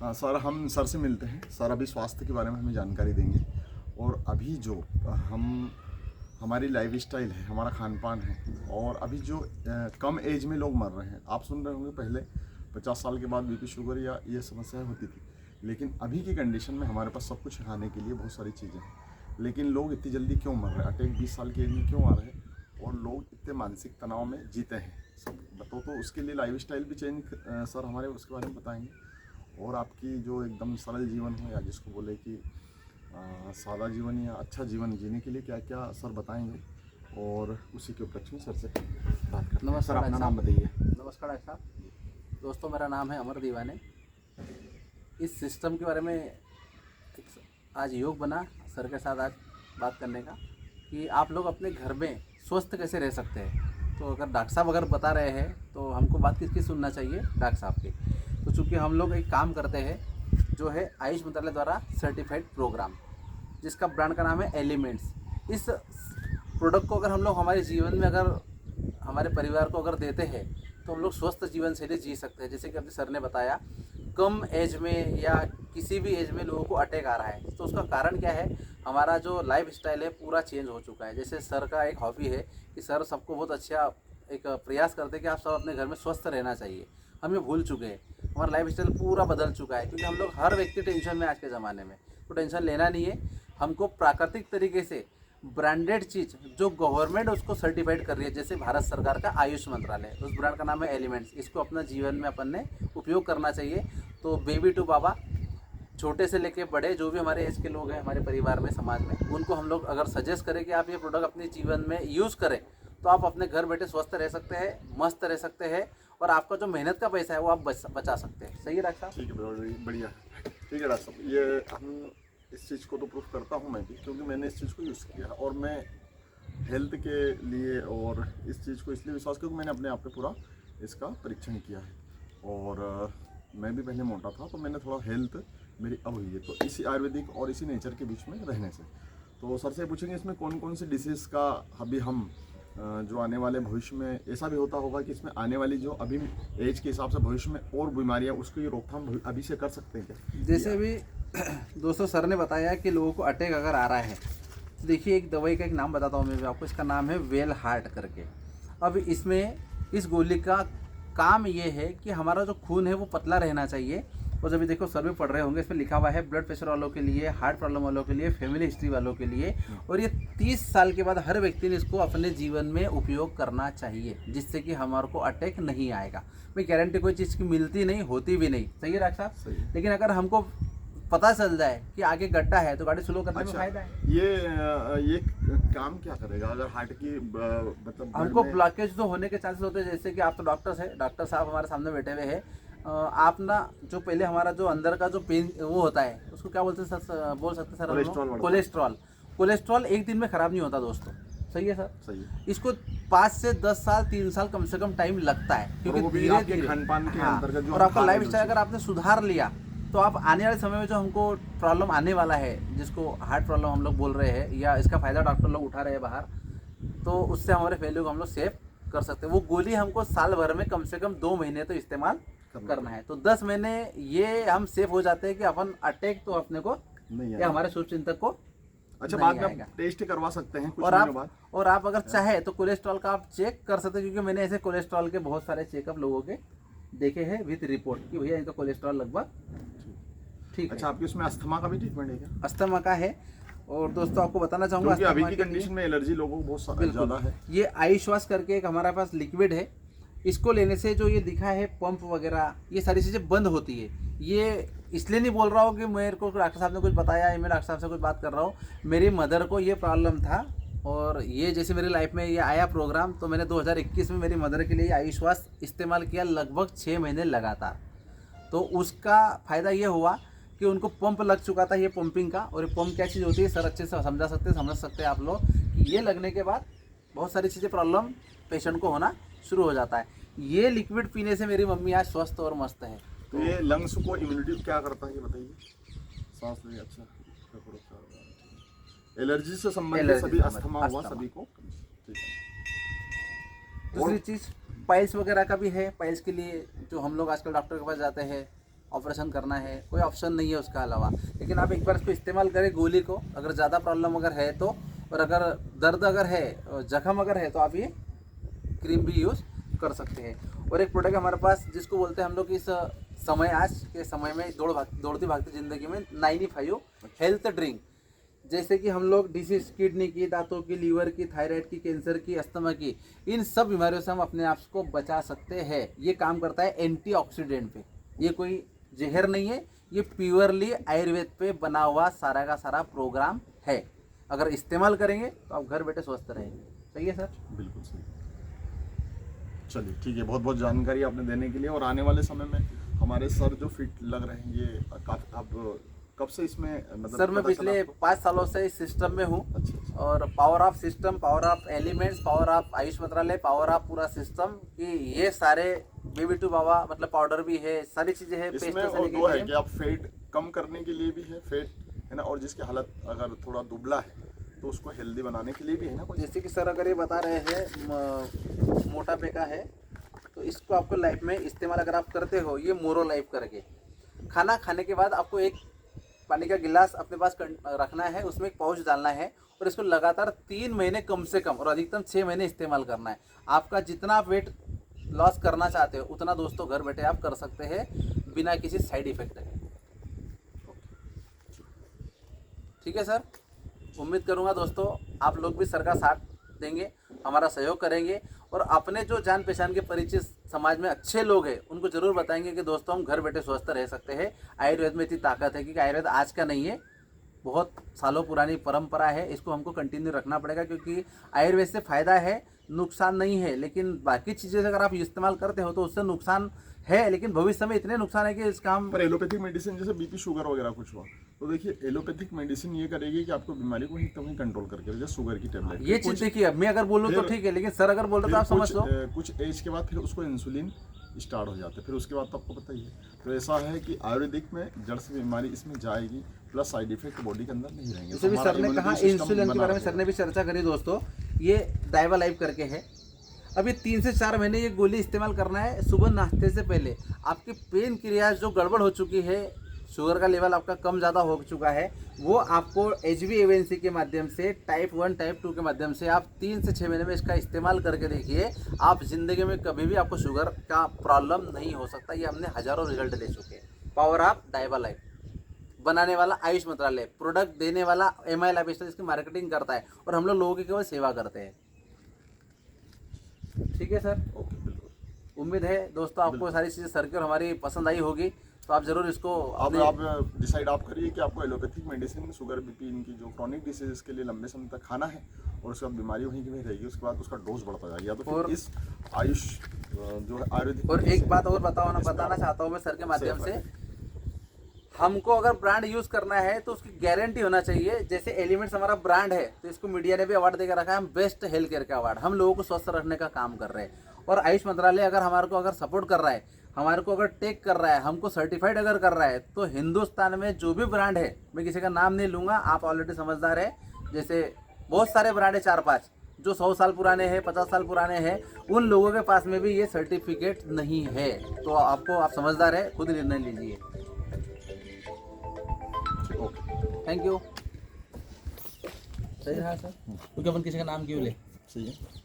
Sir हम sir से मिलते हैं। सर अभी स्वास्थ्य के बारे में हमें जानकारी देंगे और अभी जो हम हमारी लाइफ स्टाइल है, हमारा खान पान है और अभी जो कम एज में लोग मर रहे हैं। आप सुन रहे होंगे पहले 50 साल के बाद बीपी शुगर या ये समस्याएं होती थी, लेकिन अभी की कंडीशन में हमारे पास सब कुछ खाने के लिए बहुत सारी चीज़ें हैं, लेकिन लोग इतनी जल्दी क्यों मर रहे हैं, अटैक 20 साल की एज में क्यों आ रहे हैं और लोग इतने मानसिक तनाव में जीते हैं सब बताओ। तो उसके लिए लाइफ स्टाइल भी चेंज सर हमारे उसके बारे में बताएंगे और आपकी जो एकदम सरल जीवन हो या जिसको बोले कि सादा जीवन या अच्छा जीवन जीने के लिए क्या क्या सर बताएंगे और उसी के उपलक्ष्य में सर से बात करते हैं। नमस्कार सर अपना नाम बताइए। नमस्कार डॉक्टर साहब। दोस्तों, मेरा नाम है अमर दीवाने। इस सिस्टम के बारे में आज योग बना सर के साथ आज बात करने का कि आप लोग अपने घर में स्वस्थ कैसे रह सकते हैं। तो अगर डॉक्टर साहब अगर बता रहे हैं तो हमको बात किसकी सुनना चाहिए, डॉक्टर साहब की। तो चूँकि हम लोग एक काम करते हैं जो है आयुष मंत्रालय द्वारा सर्टिफाइड प्रोग्राम, जिसका ब्रांड का नाम है एलिमेंट्स। इस प्रोडक्ट को अगर हम लोग हमारे जीवन में अगर हमारे परिवार को अगर देते हैं तो हम लोग स्वस्थ जीवन शैली जी सकते हैं। जैसे कि अपने सर ने बताया, कम एज में या किसी भी एज में लोगों को अटैक आ रहा है, तो उसका कारण क्या है, हमारा जो लाइफ स्टाइल है पूरा चेंज हो चुका है। जैसे सर का एक हॉबी है कि सर सबको बहुत अच्छा एक प्रयास करते हैं कि आप सब अपने घर में स्वस्थ रहना चाहिए। हम ये भूल चुके हैं, हमारा लाइफ स्टाइल पूरा बदल चुका है, क्योंकि हम लोग हर व्यक्ति टेंशन में आज के ज़माने में। तो टेंशन लेना नहीं है, हमको प्राकृतिक तरीके से ब्रांडेड चीज़ जो गवर्नमेंट उसको सर्टिफाइड कर रही है, जैसे भारत सरकार का आयुष मंत्रालय, उस ब्रांड का नाम है एलिमेंट्स। इसको अपना जीवन में अपन ने उपयोग करना चाहिए। तो बेबी टू बाबा, छोटे से लेके बड़े जो भी हमारे एज के लोग हैं हमारे परिवार में, समाज में, उनको हम लोग अगर सजेस्ट करें कि आप ये प्रोडक्ट अपने जीवन में यूज़ करें तो आप अपने घर बैठे स्वस्थ रह सकते हैं, मस्त रह सकते हैं और आपका जो मेहनत का पैसा है वो आप बचा सकते हैं। सही है डॉक्टर साहब? ठीक है, बढ़िया। ठीक है डॉक्टर साहब, ये हम इस चीज़ को तो प्रूफ करता हूँ मैं भी, क्योंकि मैंने इस चीज़ को यूज़ किया है और मैं हेल्थ के लिए और इस चीज़ को इसलिए विश्वास किया कि मैंने अपने आप पे पूरा इसका परीक्षण किया है। और मैं भी पहले मोटा था, तो मैंने थोड़ा हेल्थ मेरी अब हुई है, तो इसी आयुर्वेदिक और इसी नेचर के बीच में रहने से। तो सर से पूछेंगे इसमें कौन कौन सी डिसीज़ का अभी हम जो आने वाले भविष्य में ऐसा भी होता होगा कि इसमें आने वाली जो अभी एज के हिसाब से भविष्य में और बीमारियां उसकी रोकथाम अभी से कर सकते हैं क्या? जैसे अभी दोस्तों सर ने बताया कि लोगों को अटैक अगर आ रहा है तो देखिए, एक दवाई का एक नाम बताता हूँ मैं भी आपको। इसका नाम है वेल हार्ट करके। अब इसमें इस गोली का काम ये है कि हमारा जो खून है वो पतला रहना चाहिए। और जब भी देखो सर भी पढ़ रहे होंगे, इसमें लिखा हुआ है ब्लड प्रेशर वालों के लिए, हार्ट प्रॉब्लम वालों के लिए, फैमिली हिस्ट्री वालों के लिए। और ये 30 साल के बाद हर व्यक्ति ने इसको अपने जीवन में उपयोग करना चाहिए, जिससे कि हमारे को अटैक नहीं आएगा। भाई गारंटी कोई चीज़ की मिलती नहीं, होती भी नहीं। सही है डॉक्टर साहब? सही। लेकिन अगर हमको पता चल जाए कि आगे गड्ढा है तो गाड़ी स्लो करने में फायदा है। ये काम क्या करेगा अगर हार्ट की मतलब हमको ब्लॉकेज तो होने के चांसेस होते हैं। जैसे कि आप तो डॉक्टर्स है, डॉक्टर साहब हमारे सामने बैठे हुए हैं। आप ना जो पहले हमारा जो अंदर का जो पेन वो होता है उसको क्या बोलते हैं सर, बोल सकते हैं सर? कोलेस्ट्रॉल एक दिन में खराब नहीं होता दोस्तों। सही है सर? सही है। इसको 5 से 10 साल 3 साल कम से कम टाइम लगता है, क्योंकि धीरे धीरे खान-पान के अंतर्गत जो और आपका लाइफ स्टाइल अगर आपने सुधार लिया तो आप आने वाले समय में जो हमको प्रॉब्लम आने वाला है, जिसको हार्ट प्रॉब्लम हम लोग बोल रहे हैं, या इसका फ़ायदा डॉक्टर लोग उठा रहे हैं बाहर, तो उससे हमारे फैमिली को हम लोग सेव कर सकते हैं। वो गोली हमको साल भर में कम से कम 2 महीने तो इस्तेमाल करना है। तो 10 महीने ये हम सेफ हो जाते हैं कि अपन अटैक तो अपने को नहीं या हमारे शुभचिंतक को अच्छा बाद में टेस्ट करवा सकते हैं कुछ और महीनों बाद। और आप अगर चाहे तो कोलेस्ट्रॉल का आप चेक कर सकते हैं, क्योंकि मैंने ऐसे कोलेस्ट्रॉल के बहुत सारे चेकअप लोगों के देखे हैं विद रिपोर्ट कि भैया इनका कोलेस्ट्रॉल लगभग ठीक है। अच्छा, आपके उसमें अस्थमा का भी ट्रीटमेंट है क्या? अस्थमा का है। और दोस्तों आपको बताना चाहूँगा, क्योंकि अभी की कंडीशन में एलर्जी लोगों को बहुत ज़्यादा है। ये आयुश्वास करके एक हमारे पास लिक्विड है, इसको लेने से जो ये दिखा है पंप वगैरह ये सारी चीज़ें बंद होती है। ये इसलिए नहीं बोल रहा हूँ कि मेरे को डॉक्टर साहब ने कुछ बताया या मैं डॉक्टर साहब से कुछ बात कर रहा हूँ। मेरी मदर को ये प्रॉब्लम था और ये जैसे मेरी लाइफ में ये आया प्रोग्राम, तो मैंने 2021 में मेरी मदर के लिए आयुश्वास इस्तेमाल किया लगभग 6 महीने लगातार। तो उसका फ़ायदा ये हुआ कि उनको पंप लग चुका था, ये पंपिंग का। और ये पंप क्या चीज़ होती है सर अच्छे से समझ सकते हैं आप लोग, कि ये लगने के बाद बहुत सारी चीज़ें प्रॉब्लम पेशेंट को होना शुरू हो जाता है। ये लिक्विड पीने से मेरी मम्मी आज स्वस्थ और मस्त है। तो ये लंग्स को इम्यूनिटी क्या करता है ये बताइए? सांस ले अच्छा, एलर्जी से संबंधित सभी अस्थमा हुआ सभी को। ठीक है। दूसरी चीज़ पाइल्स वगैरह का भी है। पाइल्स के लिए जो हम लोग आजकल डॉक्टर के पास जाते हैं ऑपरेशन करना है, कोई ऑप्शन नहीं है उसका अलावा। लेकिन आप एक बार इसको इस्तेमाल करें गोली को, अगर ज़्यादा प्रॉब्लम अगर है तो, और अगर दर्द अगर है, जख्म अगर है, तो आप ये क्रीम भी यूज़ कर सकते हैं। और एक प्रोडक्ट हमारे पास जिसको बोलते हैं हम लोग इस समय, आज के समय में दौड़ती भागती ज़िंदगी में 95 हेल्थ ड्रिंक, जैसे कि हम लोग डिसीज किडनी की, दांतों की, लीवर की, थायराइड की, कैंसर की, अस्थमा की, इन सब बीमारियों से हम अपने आप को बचा सकते हैं। ये काम करता है एंटीऑक्सीडेंट पे, ये कोई जहर नहीं है, ये प्योरली आयुर्वेद पे बना हुआ सारा का सारा प्रोग्राम है। अगर इस्तेमाल करेंगे तो आप घर बैठे स्वस्थ रहेंगे। सही है सर? बिल्कुल सही। चलिए ठीक है, बहुत बहुत जानकारी आपने देने के लिए। और आने वाले समय में हमारे सर जो फिट लग रहे हैं, ये काफी आप कब से इसमें मतलब? सर मैं पिछले 5 सालों से इस सिस्टम में हूँ। अच्छा। और power of system, power of elements, power of Ayush मंत्रालय, पावर ऑफ पूरा सिस्टम कि ये सारे BB2 बाबा मतलब पाउडर भी है, सारी चीजें हैं। इसमें और दो है कि आप फैट कम करने के लिए भी है, फैट है ना, और जिसकी हालत अगर थोड़ा दुबला है तो उसको हेल्दी बनाने के लिए भी है ना कुछ? जैसे कि सर अगर ये बता रहे हैं मोटापे का है, तो इसको आपको लाइफ में इस्तेमाल अगर आप करते हो, ये मोरो लाइफ करके, खाना खाने के बाद आपको एक पानी का गिलास अपने पास रखना है, उसमें एक पाउच डालना है, और इसको लगातार 3 महीने कम से कम और अधिकतम 6 महीने इस्तेमाल करना है। आपका जितना आप वेट लॉस करना चाहते हो उतना दोस्तों घर बैठे आप कर सकते हैं बिना किसी साइड इफेक्ट के। ठीक है सर, उम्मीद करूंगा दोस्तों आप लोग भी सर का साथ देंगे, हमारा सहयोग करेंगे, और अपने जो जान पहचान के परिचित समाज में अच्छे लोग हैं उनको जरूर बताएंगे कि दोस्तों हम घर बैठे स्वस्थ रह सकते हैं। आयुर्वेद में इतनी ताकत है कि आयुर्वेद आज का नहीं है, बहुत सालों पुरानी परंपरा है, इसको हमको कंटिन्यू रखना पड़ेगा, क्योंकि आयुर्वेद से फ़ायदा है, नुकसान नहीं है। लेकिन बाकी चीज़ें अगर आप इस्तेमाल करते हो तो उससे नुकसान है, लेकिन भविष्य में इतने नुकसान है कि इसका हम पर एलोपैथिक मेडिसिन जैसे बीपी शुगर वगैरह कुछ हुआ तो देखिए एलोपैथिक मेडिसिन ये करेगी कि आपको बीमारी को ही तभी कंट्रोल करके, जैसे शुगर की टेबलेट, ये चीज़ देखिए, मैं अगर बोलूँ तो ठीक है, लेकिन सर अगर बोल रहे तो आप समझ लो कुछ एज के बाद फिर उसको इंसुलिन स्टार्ट हो जाते हैं, फिर उसके बाद तो आपको पता ही है। तो ऐसा है कि आयुर्वेदिक में जड़ से बीमारी इसमें जाएगी, प्लस साइड इफेक्ट बॉडी के अंदर नहीं रहेंगे। जैसे भी सर ने कहा इंसुलिन के बारे में सर ने भी चर्चा करी दोस्तों, ये डाइवा लाइफ करके है। अभी 3 से 4 महीने ये गोली इस्तेमाल करना है सुबह नाश्ते से पहले। आपकी पेन क्रिया जो गड़बड़ हो चुकी है, शुगर का लेवल आपका कम ज़्यादा हो चुका है, वो आपको HbA1c के माध्यम से टाइप 1 टाइप 2 के माध्यम से आप 3 से 6 महीने में इसका इस्तेमाल करके देखिए, आप ज़िंदगी में कभी भी आपको शुगर का प्रॉब्लम नहीं हो सकता। ये हमने हज़ारों रिजल्ट ले चुके हैं। पावर ऑफ डाइवा लाइफ बनाने वाला आयुष मंत्रालय, प्रोडक्ट देने वाला MI लाइफस्टाइल इसकी मार्केटिंग करता है, और हम लोग लोगों की केवल सेवा करते हैं। ठीक है सर, उम्मीद है दोस्तों आपको सारी चीज़ें सर की और हमारी पसंद आई होगी, तो आप जरूर इसको आप डिसाइड आप करिए कि आपको एलोपैथिक मेडिसिन, शुगर, बीपी, इनकी जो क्रॉनिक डिसीजेस के लिए लंबे समय तक खाना है, और उसके बाद बीमारी वहीं की वहीं रहेगी, उसके बाद उसका डोज बढ़ता जाएगा, या तो फिर इस आयुष जो है आयुर्वेदिक। और एक बात और बताना चाहता हूँ मैं सर के माध्यम से, हमको अगर ब्रांड यूज़ करना है तो उसकी गारंटी होना चाहिए। जैसे एलिमेंट्स हमारा ब्रांड है, तो इसको मीडिया ने भी अवार्ड देकर रखा है, हम बेस्ट हेल्थ केयर का अवार्ड, हम लोगों को स्वस्थ रखने का काम कर रहे हैं। और आयुष मंत्रालय अगर हमारे को अगर सपोर्ट कर रहा है, हमारे को अगर टेक कर रहा है, हमको सर्टिफाइड अगर कर रहा है, तो हिंदुस्तान में जो भी ब्रांड है, मैं किसी का नाम नहीं लूँगा, आप ऑलरेडी समझदार है, जैसे बहुत सारे ब्रांड है 4-5 जो 100 साल पुराने हैं, 50 साल पुराने हैं, उन लोगों के पास में भी ये सर्टिफिकेट नहीं है। तो आपको, आप समझदार है, खुद निर्णय लीजिए। Thank you. सही रहा सर, क्योंकि अपन किसी का नाम क्यों ले। सही है।